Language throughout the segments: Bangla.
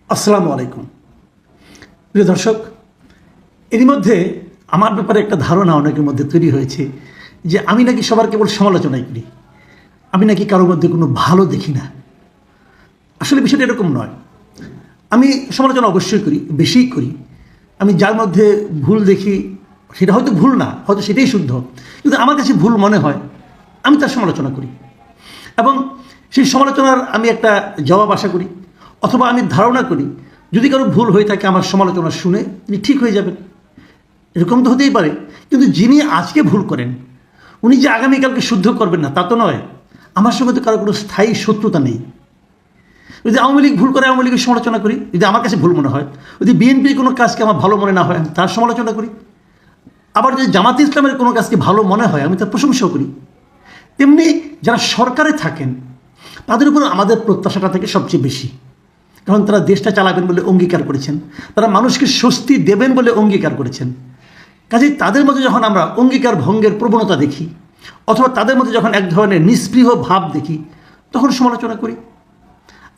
আসসালামু আলাইকুম। প্রিয় দর্শক, এরই মধ্যে আমার ব্যাপারে একটা ধারণা অনেকের মধ্যে তৈরি হয়েছে যে আমি নাকি সবার কেবল সমালোচনাই করি, আমি নাকি কারোর মধ্যে কোনো ভালো দেখি না। আসলে বিষয়টা এরকম নয়। আমি সমালোচনা অবশ্যই করি, বেশিই করি। আমি যার মধ্যে ভুল দেখি সেটা হয়তো ভুল না, হয়তো সেটাই শুদ্ধ, কিন্তু আমার কাছে ভুল মনে হয় আমি তার সমালোচনা করি এবং সেই সমালোচনার আমি একটা জবাব আশা করি, অথবা আমি ধারণা করি যদি কারো ভুল হয়ে থাকে আমার সমালোচনা শুনে তিনি ঠিক হয়ে যাবেন। এরকম তো হতেই পারে, কিন্তু যিনি আজকে ভুল করেন উনি যে আগামীকালকে শুদ্ধ করবেন না তা তো নয়। আমার সঙ্গে তো কারো কোনো স্থায়ী শত্রুতা নেই। যদি আওয়ামী লীগ ভুল করে আওয়ামী লীগের সমালোচনা করি, যদি আমার কাছে ভুল মনে হয়, যদি বিএনপির কোনো কাজকে আমার ভালো মনে না হয় আমি তার সমালোচনা করি, আবার যদি জামাতে ইসলামের কোনো কাজকে ভালো মনে হয় আমি তার প্রশংসাও করি। তেমনি যারা সরকারে থাকেন তাদের উপর আমাদের প্রত্যাশাটা থেকে সবচেয়ে বেশি, কারণ তারা দেশটা চালাবেন বলে অঙ্গীকার করেছেন, তারা মানুষকে স্বস্তি দেবেন বলে অঙ্গীকার করেছেন। কাজেই তাদের মধ্যে যখন আমরা অঙ্গীকার ভঙ্গের প্রবণতা দেখি, অথবা তাদের মধ্যে যখন এক ধরনের নিস্পৃহ ভাব দেখি, তখন সমালোচনা করি।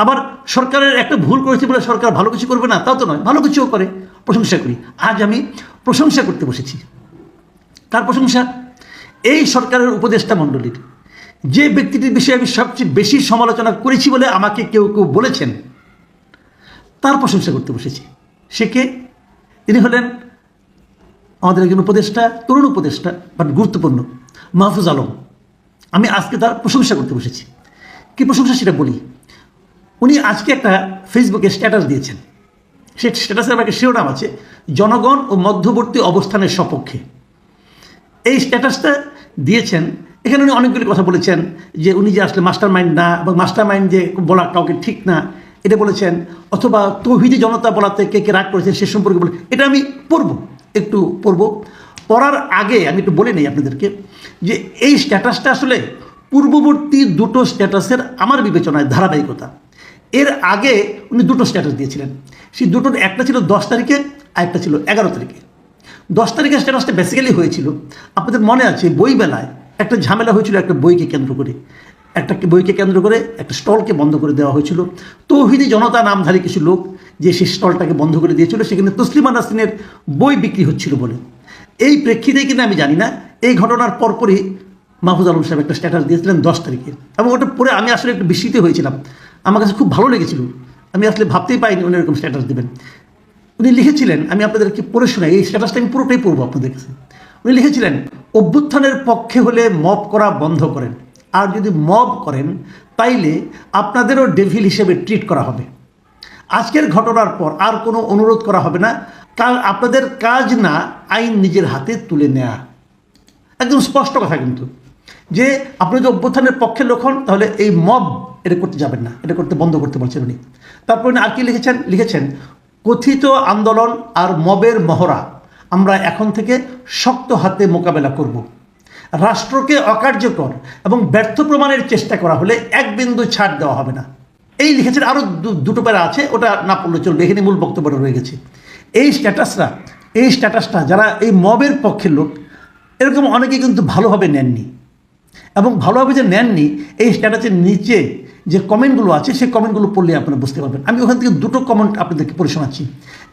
আবার সরকারের একটা ভুল করেছে বলে সরকার ভালো কিছু করবে না তাও তো নয়, ভালো কিছুও করে, প্রশংসা করি। আজ আমি প্রশংসা করতে বসেছি। কার প্রশংসা? এই সরকারের উপদেষ্টা মণ্ডলীর। যে ব্যক্তিটির বিষয়ে আমি সবচেয়ে বেশি সমালোচনা করেছি বলে আমাকে কেউ কেউ বলেছেন, তার প্রশংসা করতে বসেছি। সে কে? তিনি হলেন আমাদের একজন উপদেষ্টা, তরুণ উপদেষ্টা, বাট গুরুত্বপূর্ণ, মাহফুজ আলম। আমি আজকে তার প্রশংসা করতে বসেছি। কী প্রশংসা সেটা বলি। উনি আজকে একটা ফেসবুকে স্ট্যাটাস দিয়েছেন। সেই স্ট্যাটাসের আমার একটা শিরোনাম আছে, জনগণ ও মধ্যবর্তী অবস্থানের সপক্ষে। এই স্ট্যাটাসটা দিয়েছেন, এখানে উনি অনেকগুলি কথা বলেছেন যে উনি যে আসলে মাস্টার মাইন্ড না, এবং মাস্টার মাইন্ড যে বলা কাউকে ঠিক না এটা বলেছেন, অথবা তৌহিদি জনতা বলাতে কে কে রাগ করেছেন সে সম্পর্কে বলে। এটা আমি পড়ব। পড়ার আগে আমি একটু বলে নিই আপনাদেরকে যে এই স্ট্যাটাসটা আসলে পূর্ববর্তী দুটো স্ট্যাটাসের আমার বিবেচনায় ধারাবাহিকতা। এর আগে উনি দুটো স্ট্যাটাস দিয়েছিলেন, সেই দুটোর একটা ছিল 10 তারিখে আর একটা ছিল 11 তারিখে। 10 তারিখের স্ট্যাটাসটা বেসিক্যালি হয়েছিল, আপনাদের মনে আছে বইবেলায় একটা ঝামেলা হয়েছিল একটা বইকে কেন্দ্র করে, একটা স্টলকে বন্ধ করে দেওয়া হয়েছিল। তৌহিদি জনতা নামধারী কিছু লোক যে সেই স্টলটাকে বন্ধ করে দিয়েছিল, সেখানে তসলিমা নাসরিনের বই বিক্রি হচ্ছিল বলে। এই প্রেক্ষিতে কিনা আমি জানি না, এই ঘটনার পরপরই মাহফুজ আলম সাহেব একটা স্ট্যাটাস দিয়েছিলেন 10 তারিখে, এবং ওটা পরে আমি আসলে একটু বিস্মিত হয়েছিলাম। আমার কাছে খুব ভালো লেগেছিল, আমি আসলে ভাবতেই পাইনি উনি এরকম স্ট্যাটাস দেবেন। উনি লিখেছিলেন, আমি আপনাদেরকে পড়ে শোনাই, এই স্ট্যাটাসটা আমি পুরোটাই পড়বো আপনাদের কাছে। উনি লিখেছিলেন, অভ্যুত্থানের পক্ষে হলে মব করা বন্ধ করেন, আর যদি মব করেন তাইলে আপনাদেরও ডেভিল হিসেবে ট্রিট করা হবে। আজকের ঘটনার পর আর কোনো অনুরোধ করা হবে না, আপনাদের কাজ না আইন নিজের হাতে তুলে নেয়া। একদম স্পষ্ট কথা কিন্তু, যে আপনি যদি অভ্যুত্থানের পক্ষের লোক হন তাহলে এই মব এটা করতে যাবেন না, এটা করতে বন্ধ করতে বলছেন উনি। তারপর উনি আর কি লিখেছেন, কথিত আন্দোলন আর মবের মহড়া আমরা এখন থেকে শক্ত হাতে মোকাবেলা করব। রাষ্ট্রকে অকার্যকর এবং ব্যর্থ প্রমাণের চেষ্টা করা হলে এক বিন্দু ছাড় দেওয়া হবে না। এই লিখেছেন, আরও দুটো প্যারা আছে, ওটা না পড়লে চলবে, এখানে মূল বক্তব্যটা রয়ে গেছে। এই স্ট্যাটাসটা যারা এই মবের পক্ষের লোক, এরকম অনেকে কিন্তু ভালোভাবে নেননি, এবং ভালোভাবে যে নেননি এই স্ট্যাটাসের নিচে যে কমেন্টগুলো আছে সেই কমেন্টগুলো পড়লে আপনারা বুঝতে পারবেন। আমি ওখান থেকে দুটো কমেন্ট আপনাদেরকে পড়ে শোনাচ্ছি।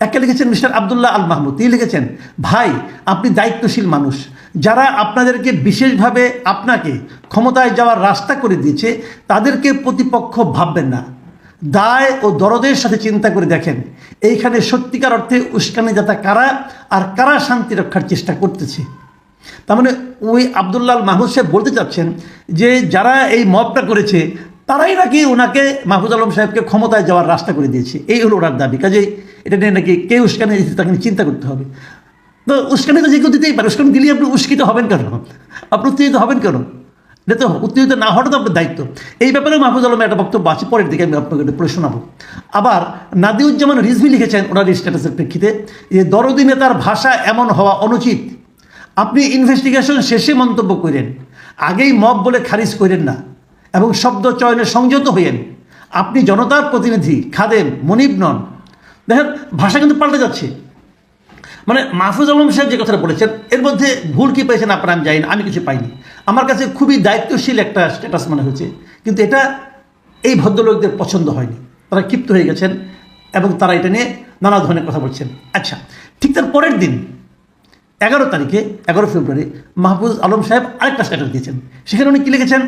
একটা লিখেছেন মিস্টার আবদুল্লাহ আল মাহমুদ, তিনি লিখেছেন, ভাই আপনি দায়িত্বশীল মানুষ, যারা আপনাদেরকে বিশেষভাবে আপনাকে ক্ষমতায় যাওয়ার রাস্তা করে দিয়েছে তাদেরকে প্রতিপক্ষ ভাববেন না, দায় ও দরদের সাথে চিন্তা করে দেখেন এইখানে সত্যিকার অর্থে উস্কানিদাতা কারা আর কারা শান্তি রক্ষার চেষ্টা করতেছে। তার মানে ওই আবদুল্লাহ আল মাহমুদ সাহেব বলতে চাচ্ছেন যে যারা এই মবটা করেছে তারাই নাকি ওনাকে, মাহফুজ আলম সাহেবকে ক্ষমতায় যাওয়ার রাস্তা করে দিয়েছে, এই হলো ওনার দাবি। কাজেই এটা নিয়ে নাকি কে উস্কানি দিচ্ছে তাকে চিন্তা করতে হবে। তো উস্কানি তো যে কেউ দিতেই পারে, উস্কানি দিলে আপনি উস্কিত হবেন কেন, আপনি উত্তেজিত হবেন কেন? এটা তো উত্তেজিত না হওয়াটা তো আপনার দায়িত্ব। এই ব্যাপারে মাহফুজ আলমের একটা বক্তব্য আছে, পরের দিকে আমি আপনাকে পড়ে শোনাবো। আবার নাদিউজ্জামান রিজভী লিখেছেন ওনার স্ট্যাটাসের প্রেক্ষিতে যে দরদি নেতার ভাষা এমন হওয়া অনুচিত, আপনি ইনভেস্টিগেশন শেষে মন্তব্য করেন, আগেই মব বলে খারিজ করেন না, এবং শব্দ চয়নে সংযত হইয়েন। আপনি জনতার প্রতিনিধি, খাদেম, মনিব নন। দেখেন ভাষা কিন্তু পাল্টে যাচ্ছে। মানে মাহফুজ আলম সাহেব যে কথাটা বলেছেন এর মধ্যে ভুল কী পেয়েছেন আপনারা আমি জানি না, আমি কিছু পাইনি। আমার কাছে খুবই দায়িত্বশীল একটা স্ট্যাটাস মনে হয়েছে, কিন্তু এটা এই ভদ্রলোকদের পছন্দ হয়নি, তারা ক্ষিপ্ত হয়ে গেছেন এবং তারা এটা নিয়ে নানা ধরনের কথা বলছেন। আচ্ছা, ঠিক তার পরের দিন 11 ফেব্রুয়ারি মাহফুজ আলম সাহেব আরেকটা স্ট্যাটাস দিয়েছেন। সেখানে উনি কি লিখেছেন,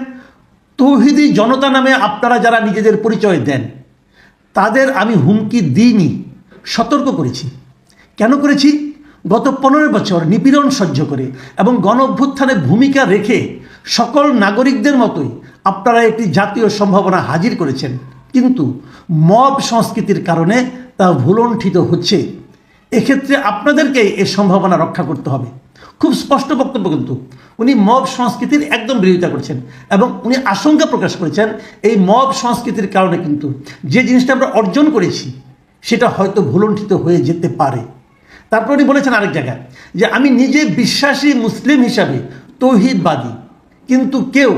তৌহিদি জনতা নামে আপনারা যারা নিজেদের পরিচয় দেন তাদের আমি হুমকি দিইনি, সতর্ক করেছি। কেন করেছি? গত 15 বছর নিপীড়ন সহ্য করে এবং গণ অভ্যুত্থানে ভূমিকা রেখে সকল নাগরিকদের মতোই আপনারা একটি জাতীয় সম্ভাবনা হাজির করেছেন, কিন্তু মব সংস্কৃতির কারণে তা ভুলণ্ঠিত হচ্ছে। এক্ষেত্রে আপনাদেরকে এই সম্ভাবনা রক্ষা করতে হবে। খুব স্পষ্ট বক্তব্য, কিন্তু উনি মব সংস্কৃতির একদম বিরোধিতা করছেন এবং উনি আশঙ্কা প্রকাশ করেছেন এই মব সংস্কৃতির কারণে কিন্তু যে জিনিসটা আমরা অর্জন করেছি সেটা হয়তো ভুলণ্ঠিত হয়ে যেতে পারে। তারপর উনি বলেছেন আরেক জায়গায় যে আমি নিজে বিশ্বাসী মুসলিম হিসাবে তৌহিদবাদী, কিন্তু কেউ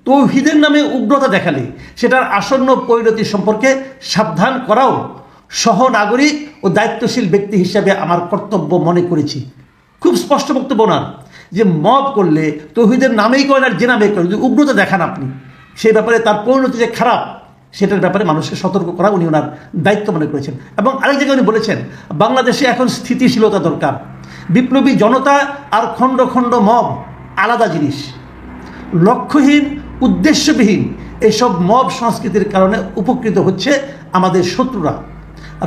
তৌহিদের নামে উগ্রতা দেখালে সেটার আসন্ন পরিণতি সম্পর্কে সাবধান করাও সহনাগরিক ও দায়িত্বশীল ব্যক্তি হিসাবে আমার কর্তব্য মনে করেছি। খুব স্পষ্ট বক্তব্য ওনার যে মব করলে তৌহিদের নামেই করেন আর যে নামে করেন, যদি উগ্রতা দেখান আপনি, সেই ব্যাপারে তার পরিণতি যে খারাপ সেটার ব্যাপারে মানুষকে সতর্ক করা উনি ওনার দায়িত্ব মনে করেছেন। এবং আরেক জায়গায় উনি বলেছেন বাংলাদেশে এখন স্থিতিশীলতা দরকার, বিপ্লবী জনতা আর খণ্ড খণ্ড মব আলাদা জিনিস। লক্ষ্যহীন উদ্দেশ্যবিহীন এসব মব সংস্কৃতির কারণে উপকৃত হচ্ছে আমাদের শত্রুরা।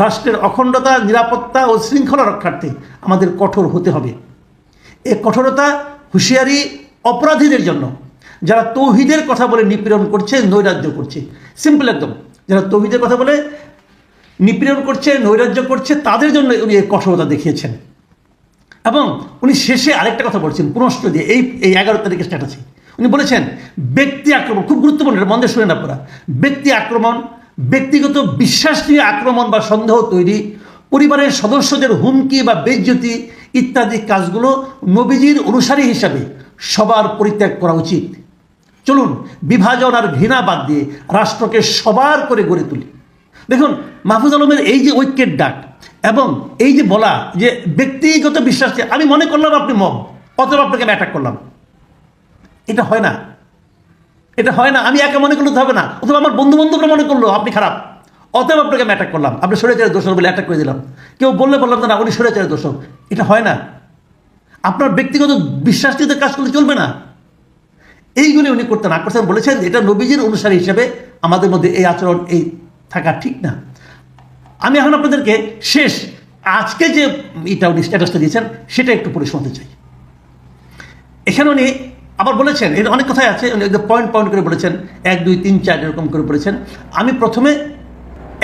রাষ্ট্রের অখণ্ডতা, নিরাপত্তা ও শৃঙ্খলা রক্ষার্থে আমাদের কঠোর হতে হবে। এই কঠোরতা হুঁশিয়ারি অপরাধীদের জন্য, যারা তৌহিদের কথা বলে নিপীড়ন করছে, নৈরাজ্য করছে। সিম্পল একদম, যারা তৌহিদের কথা বলে নিপীড়ন করছে, নৈরাজ্য করছে, তাদের জন্য উনি এই কঠোরতা দেখিয়েছেন। এবং উনি শেষে আরেকটা কথা বলছেন পুনশ্চ দিয়ে, এই 11 তারিখের স্ট্যাটাসে উনি বলেছেন ব্যক্তি আক্রমণ, খুব গুরুত্বপূর্ণ, এটা মন দিয়ে শুনেন আপনারা, ব্যক্তি আক্রমণ, ব্যক্তিগত বিশ্বাস নিয়ে আক্রমণ বা সন্দেহ তৈরি, পরিবারের সদস্যদের হুমকি বা বেইজ্জতি ইত্যাদি কাজগুলো নবীজির অনুসারী হিসাবে সবার পরিত্যাগ করা উচিত। চলুন বিভাজন আর ঘৃণা বাদ দিয়ে রাষ্ট্রকে সবার করে গড়ে তুলি। দেখুন মাহফুজ আলমের এই যে ঐক্যের ডাক এবং এই যে বলা যে ব্যক্তিগত বিশ্বাসকে আমি মনে করলাম আপনি মব, অতএব আপনাকে আমি অ্যাটাক করলাম, এটা হয় না, এটা হয় না। আমি একা মনে করলে তো হবে না, অথবা আমার বন্ধু বান্ধবরা মনে করলো আপনি খারাপ, অতএব আপনাকে আমি অ্যাটাক করলাম, আপনি স্বৈরাচারের দোষর বলে অ্যাটাক করে দিলাম। কেউ বললাম না উনি স্বৈরাচারের দোষর, এটা হয় না। আপনার ব্যক্তিগত বিশ্বাস নিয়ে কাজ করলে চলবে না। এইগুলি উনি করতে না করছেন, বলেছেন এটা নবীজির অনুসারী হিসেবে আমাদের মধ্যে এই আচরণ এই থাকা ঠিক না। আমি এখন আপনাদেরকে শেষ আজকে যে এটা উনি স্ট্যাটাসটা দিয়েছেন সেটা একটু পড়ে শুনতে চাই। এখানে উনি আবার বলেছেন, এর অনেক কথাই আছে, উনি পয়েন্ট করে বলেছেন, 1, 2, 3, 4 এরকম করে বলেছেন। আমি প্রথমে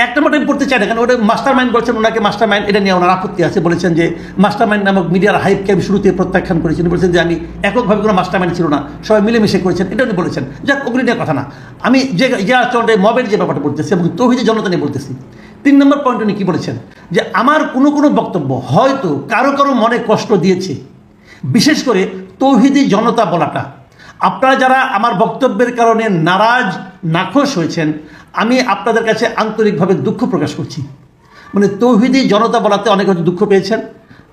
একটা মোটে পড়তে চাই না, কারণ ওটা মাস্টার মাইন্ড বলছেন, ওনাকে মাস্টার মাইন্ড এটা নিয়ে ওনার আপত্তি আছে। বলেছেন যে মাস্টার মাইন্ড নামক মিডিয়ার হাইপকে আমি শুরুতে প্রত্যাখ্যান করেছি। উনি বলেছেন যে আমি এককভাবে কোনো মাস্টার মাইন্ড ছিল না, সবাই মিলেমিশে করেছেন, এটা উনি বলেছেন। যাক, ওগুলি নিয়ে কথা না, আমি যে আচরণে মবের যে ব্যাপারটা বলতেছি এবং তৌহিদি জনতা নিয়ে বলতেছি। 3 নম্বর পয়েন্ট উনি কী বলেছেন, যে আমার কোনো বক্তব্য হয়তো কারো মনে কষ্ট দিয়েছে, বিশেষ করে তৌহিদি জনতা বলাটা। আপনারা যারা আমার বক্তব্যের কারণে নারাজ নাখোশ হয়েছেন, আমি আপনাদের কাছে আন্তরিকভাবে দুঃখ প্রকাশ করছি। মানে তৌহিদি জনতা বলাতে অনেক হয়তো দুঃখ পেয়েছেন,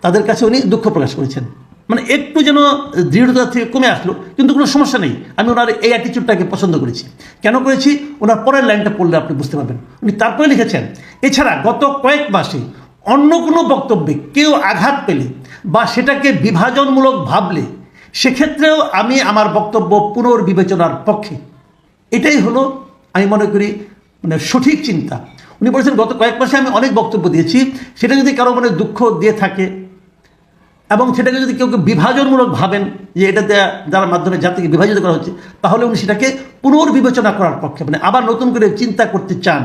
তাদের কাছে উনি দুঃখ প্রকাশ করেছেন। মানে একটু যেন দৃঢ়তা থেকে কমে আসলো, কিন্তু কোনো সমস্যা নেই। আমি ওনার এই অ্যাটিটিউডটাকে পছন্দ করেছি। কেন করেছি, ওনার পরের লাইনটা পড়লে আপনি বুঝতে পারবেন। উনি তারপরে লিখেছেন, এছাড়া গত কয়েক মাসে অন্য কোনো বক্তব্যে কেউ আঘাত পেলে বা সেটাকে বিভাজনমূলক ভাবলে সেক্ষেত্রেও আমি আমার বক্তব্য পুনর্বিবেচনার পক্ষে। এটাই হলো আমি মনে করি মানে সঠিক চিন্তা। উনি বলেছেন গত কয়েক মাসে আমি অনেক বক্তব্য দিয়েছি, সেটা যদি কারো মনে দুঃখ দিয়ে থাকে এবং সেটাকে যদি কেউ বিভাজনমূলক ভাবেন যে এটাতে যার মাধ্যমে জাতিকে বিভাজিত করা হচ্ছে, তাহলে উনি সেটাকে পুনর্বিবেচনা করার পক্ষে, মানে আবার নতুন করে চিন্তা করতে চান।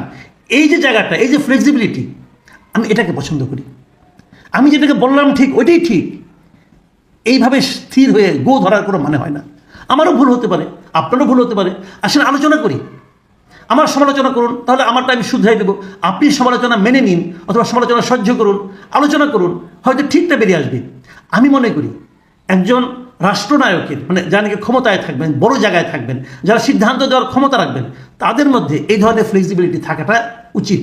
এই যে জায়গাটা, এই যে ফ্লেক্সিবিলিটি, আমি এটাকে পছন্দ করি। আমি যেটাকে বললাম ঠিক ওইটাই ঠিক, এইভাবে স্থির হয়ে গো ধরার কোনো মানে হয় না। আমারও ভুল হতে পারে, আপনারও ভুল হতে পারে। আসলে আলোচনা করি, আমার সমালোচনা করুন, তাহলে আমারটা আমি শুধরাই দেবো। আপনি সমালোচনা মেনে নিন অথবা সমালোচনা সহ্য করুন, আলোচনা করুন, হয়তো ঠিকটা বেরিয়ে আসবে। আমি মনে করি একজন রাষ্ট্রনায়কের, মানে যারা নাকি ক্ষমতায় থাকবেন, বড় জায়গায় থাকবেন, যারা সিদ্ধান্ত দেওয়ার ক্ষমতা রাখবেন, তাদের মধ্যে এই ধরনের ফ্লেক্সিবিলিটি থাকাটা উচিত,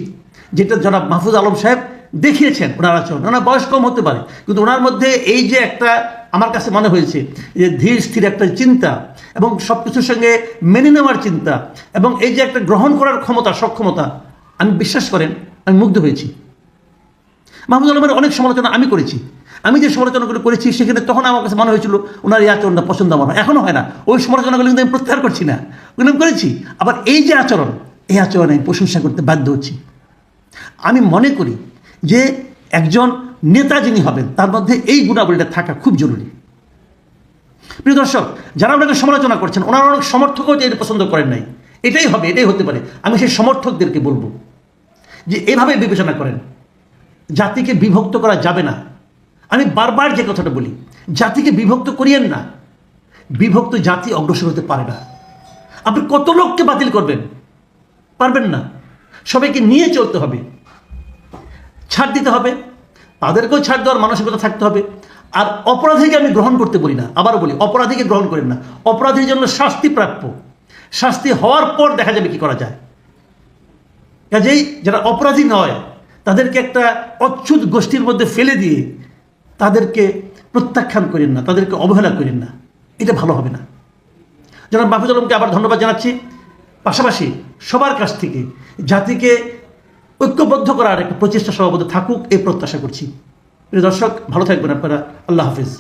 যেটা জনাব মাহফুজ আলম সাহেব দেখিয়েছেন। ওনার আচরণ, ওনার বয়স কম হতে পারে, কিন্তু ওনার মধ্যে এই যে একটা আমার কাছে মনে হয়েছে যে ধীর স্থির একটা চিন্তা এবং সব কিছুর সঙ্গে মেনে নেওয়ার চিন্তা এবং এই যে একটা গ্রহণ করার ক্ষমতা, সক্ষমতা, আমি বিশ্বাস করেন আমি মুগ্ধ হয়েছি। মাহমুদুল আলমের অনেক সমালোচনা আমি করেছি। আমি যে সমালোচনাগুলো করেছি সেখানে তখন আমার কাছে মনে হয়েছিল ওনার এই আচরণটা পছন্দ আমার, এখনও হয় না। ওই সমালোচনাগুলো কিন্তু আমি প্রত্যাহার করছি না, ওগুলো আমি করেছি। আবার এই যে আচরণ, এই আচরণে আমি প্রশংসা করতে বাধ্য হচ্ছি। আমি মনে করি যে একজন নেতা যিনি হবেন তার মধ্যে এই গুণাবলীটা থাকা খুব জরুরি। প্রিয় দর্শক, যারা ওনাকে সমালোচনা করছেন, ওনারা অনেক সমর্থকও যে এটা পছন্দ করেন নাই, এটাই হবে, এটাই হতে পারে। আমি সেই সমর্থকদেরকে বলবো যে এভাবে বিবেচনা করেন, জাতিকে বিভক্ত করা যাবে না। আমি বারবার যে কথাটা বলি, জাতিকে বিভক্ত করিয়েন না। বিভক্ত জাতি অগ্রসর হতে পারে না। আপনি কত লোককে বাতিল করবেন? পারবেন না। সবাইকে নিয়ে চলতে হবে, ছাড় দিতে হবে, তাদেরকেও ছাড় দেওয়ার মানসিকতা থাকতে হবে। আর অপরাধীকে আমি গ্রহণ করতে বলি না, আবারও বলি, অপরাধীকে গ্রহণ করেন না। অপরাধীর জন্য শাস্তি প্রাপ্য, শাস্তি হওয়ার পর দেখা যাবে কি করা যায়। কাজেই যারা অপরাধী নয় তাদেরকে একটা অচ্ছুত গোষ্ঠীর মধ্যে ফেলে দিয়ে তাদেরকে প্রত্যাখ্যান করেন না, তাদেরকে অবহেলা করেন না, এটা ভালো হবে না। জনাব মাহফুজুল আলমকে আবার ধন্যবাদ জানাচ্ছি। পাশাপাশি সবার কাছ থেকে জাতিকে ঐক্যবদ্ধ করার একটা প্রচেষ্টা সর্বদা থাকুক, এই প্রত্যাশা করছি। প্রিয় দর্শক, ভালো থাকবেন আপনারা। আল্লাহ হাফিজ।